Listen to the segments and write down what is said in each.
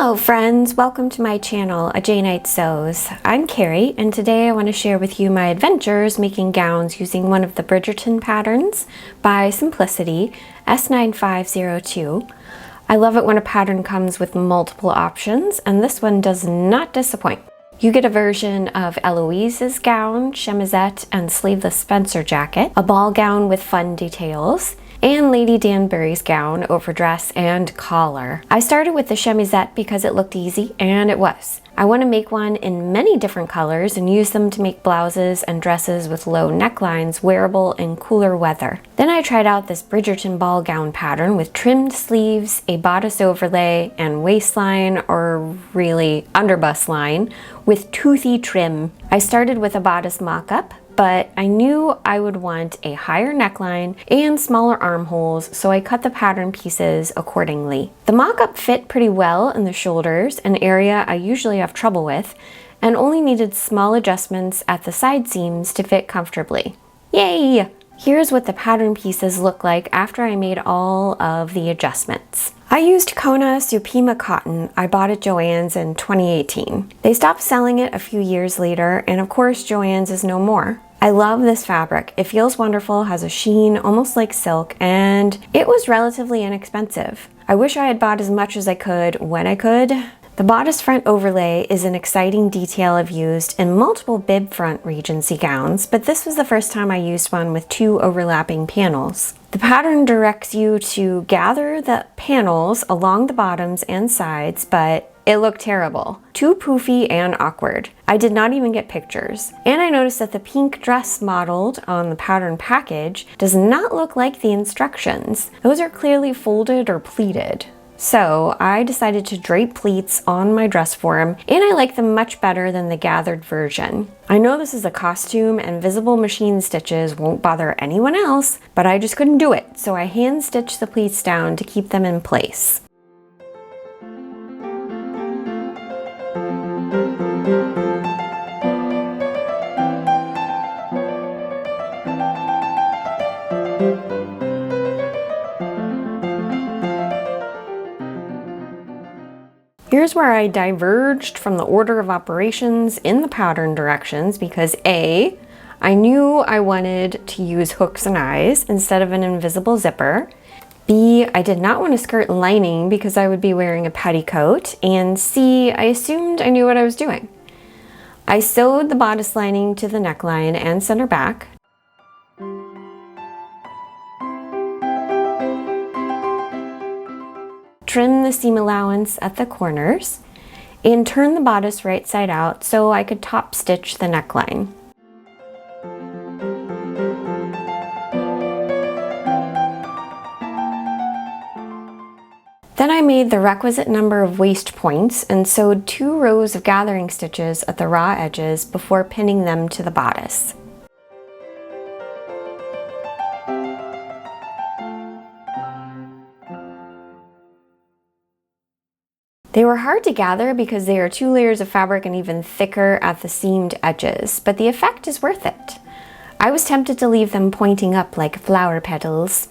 Hello friends, welcome to my channel, A J Knight Sews. I'm Carrie, and today I want to share with you my adventures making gowns using one of the Bridgerton patterns by Simplicity, S9502. I love it when a pattern comes with multiple options, and this one does not disappoint. You get a version of Eloise's gown, chemisette, and sleeveless Spencer jacket, a ball gown with fun details, and Lady Danbury's gown, overdress, and collar. I started with the chemisette because it looked easy, and it was. I want to make one in many different colors and use them to make blouses and dresses with low necklines wearable in cooler weather. Then I tried out this Bridgerton ball gown pattern with trimmed sleeves, a bodice overlay, and waistline, or really underbust line, with toothy trim. I started with a bodice mock-up, but I knew I would want a higher neckline and smaller armholes, so I cut the pattern pieces accordingly. The mock-up fit pretty well in the shoulders, an area I usually have trouble with, and only needed small adjustments at the side seams to fit comfortably. Yay! Here's what the pattern pieces look like after I made all of the adjustments. I used Kona Supima cotton I bought at Joann's in 2018. They stopped selling it a few years later, and of course Joann's is no more. I love this fabric. It feels wonderful, has a sheen almost like silk, and it was relatively inexpensive. I wish I had bought as much as I could when I could. The bodice front overlay is an exciting detail I've used in multiple bib front Regency gowns, but this was the first time I used one with two overlapping panels. The pattern directs you to gather the panels along the bottoms and sides, but it looked terrible. Too poofy and awkward. I did not even get pictures. And I noticed that the pink dress modeled on the pattern package does not look like the instructions. Those are clearly folded or pleated. So I decided to drape pleats on my dress form, and I like them much better than the gathered version. I know this is a costume and visible machine stitches won't bother anyone else, but I just couldn't do it, so I hand stitched the pleats down to keep them in place. Here's where I diverged from the order of operations in the pattern directions because A, I knew I wanted to use hooks and eyes instead of an invisible zipper. B, I did not want a skirt lining because I would be wearing a petticoat. And C, I assumed I knew what I was doing. I sewed the bodice lining to the neckline and center back. Trim the seam allowance at the corners, and turn the bodice right side out so I could top stitch the neckline. Then I made the requisite number of waist points and sewed 2 rows of gathering stitches at the raw edges before pinning them to the bodice. They were hard to gather because they are 2 layers of fabric and even thicker at the seamed edges, but the effect is worth it. I was tempted to leave them pointing up like flower petals.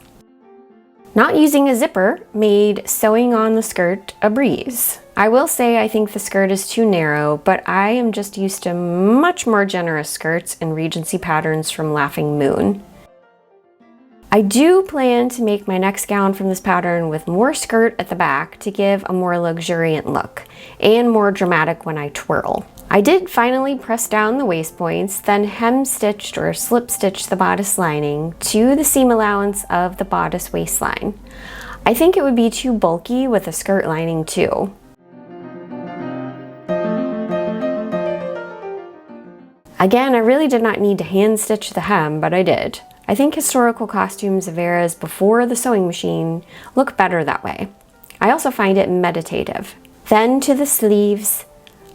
Not using a zipper made sewing on the skirt a breeze. I will say I think the skirt is too narrow, but I am just used to much more generous skirts and Regency patterns from Laughing Moon. I do plan to make my next gown from this pattern with more skirt at the back to give a more luxuriant look, and more dramatic when I twirl. I did finally press down the waist points, then hem stitched or slip stitched the bodice lining to the seam allowance of the bodice waistline. I think it would be too bulky with a skirt lining too. Again, I really did not need to hand stitch the hem, but I did. I think historical costumes of eras before the sewing machine look better that way. I also find it meditative. Then to the sleeves.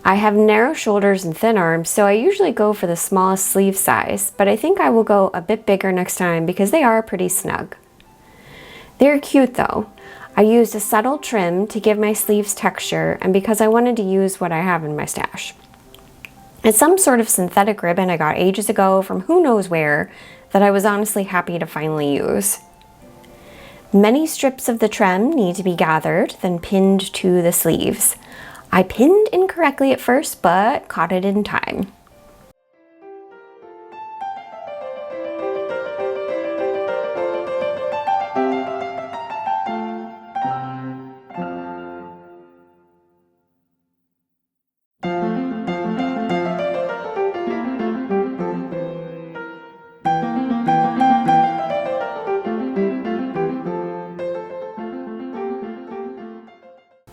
I have narrow shoulders and thin arms, so I usually go for the smallest sleeve size, but I think I will go a bit bigger next time because they are pretty snug. They're cute though. I used a subtle trim to give my sleeves texture and because I wanted to use what I have in my stash. It's some sort of synthetic ribbon I got ages ago from who knows where that I was honestly happy to finally use. Many strips of the trim need to be gathered, then pinned to the sleeves. I pinned incorrectly at first, but caught it in time.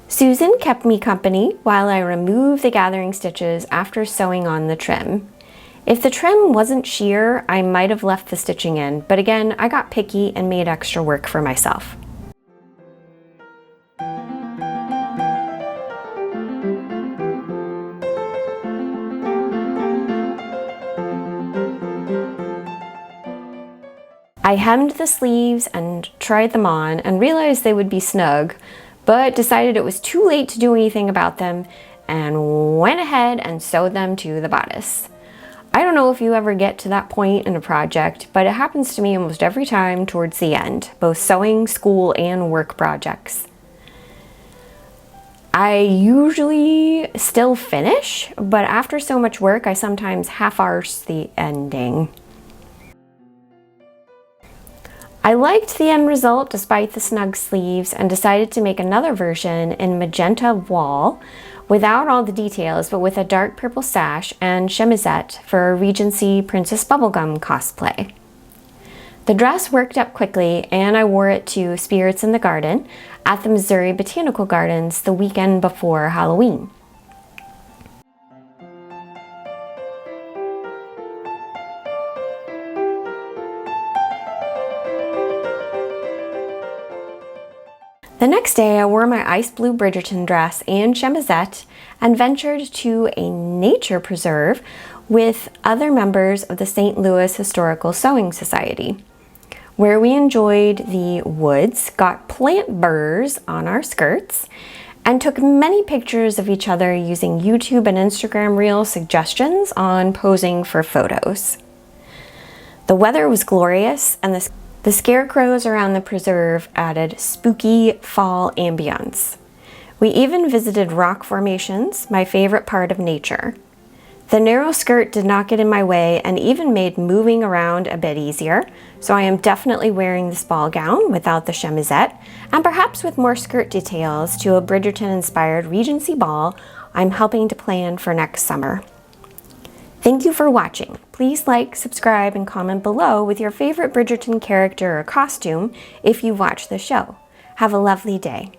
Susan kept me company while I removed the gathering stitches after sewing on the trim. If the trim wasn't sheer, I might have left the stitching in, but again, I got picky and made extra work for myself. I hemmed the sleeves and tried them on and realized they would be snug, but decided it was too late to do anything about them and went ahead and sewed them to the bodice. I don't know if you ever get to that point in a project, but it happens to me almost every time towards the end, both sewing, school, and work projects. I usually still finish, but after so much work, I sometimes half-arse the ending. I liked the end result despite the snug sleeves and decided to make another version in magenta wall without all the details, but with a dark purple sash and chemisette for a Regency Princess Bubblegum cosplay. The dress worked up quickly and I wore it to Spirits in the Garden at the Missouri Botanical Gardens the weekend before Halloween. The next day, I wore my ice blue Bridgerton dress and chemisette and ventured to a nature preserve with other members of the St. Louis Historical Sewing Society, where we enjoyed the woods, got plant burrs on our skirts, and took many pictures of each other using YouTube and Instagram Reel suggestions on posing for photos. The weather was glorious, and the scarecrows around the preserve added spooky fall ambience. We even visited rock formations, my favorite part of nature. The narrow skirt did not get in my way and even made moving around a bit easier, so I am definitely wearing this ball gown without the chemisette, and perhaps with more skirt details to a Bridgerton-inspired Regency ball I'm helping to plan for next summer. Thank you for watching. Please like, subscribe, and comment below with your favorite Bridgerton character or costume if you watch the show. Have a lovely day.